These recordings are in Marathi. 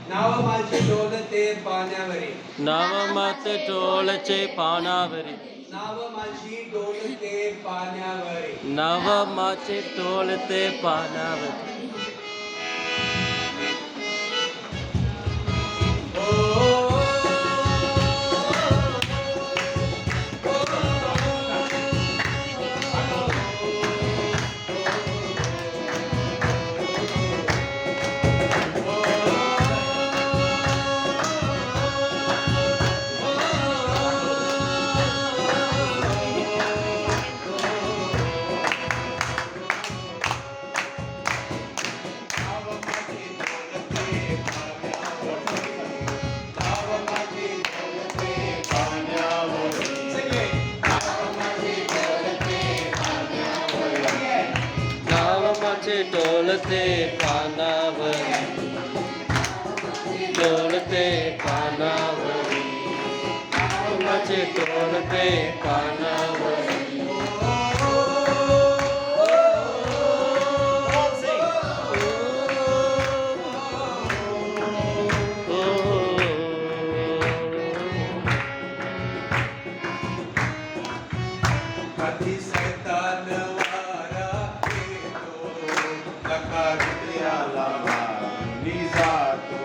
नाव माझे डोलते पाण्यावरी. नाव माझे डोलते पाण्यावरी. नाव माझी डोलते पाण्यावरी. नाव माझे डोलते पाण्यावरी. डोलते पानावरी. डोलते पानावरी. माझे डोलते पानावरी. कधी सैतान वारा येतो, लका हृदयाला मारून जातो.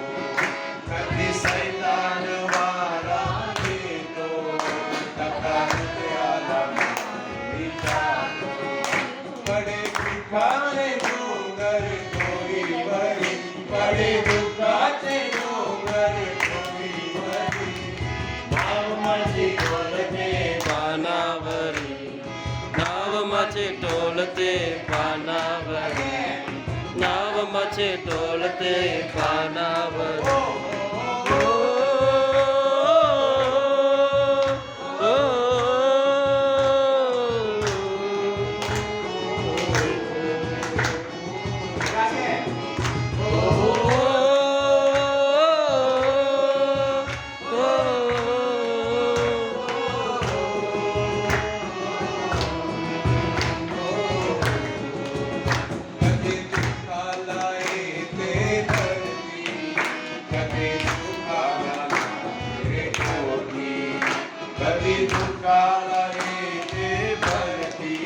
कधी सैतान वारा येतो, लका हृदयाला मारून जातो. पडे दुःखाचे डोंगर डोईवरी, पडे दुःखाचे डोंगर डोईवरी. नाव माझे डोलते पानावरी. नाव माझे डोलते पानावरी. नाव माझे डोलते पानावरी. कधी दुःखाला येते धरती, कधी सुखाला लागते ओढी. कधी दुःखाला येते भरती,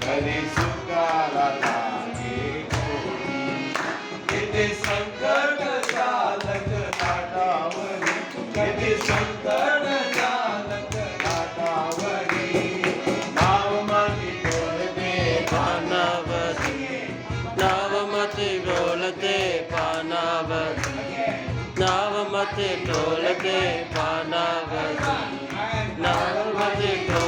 कधी सुखाला लागे ओढी. येते संकट चालक लाटावरी, कधी संकट चालक लाटावरी. नाव माझे डोलते पानावरी. नाव माझे डोलते पानावरी. नाव माझे डोलते पानावरी. नाव माझे डोलते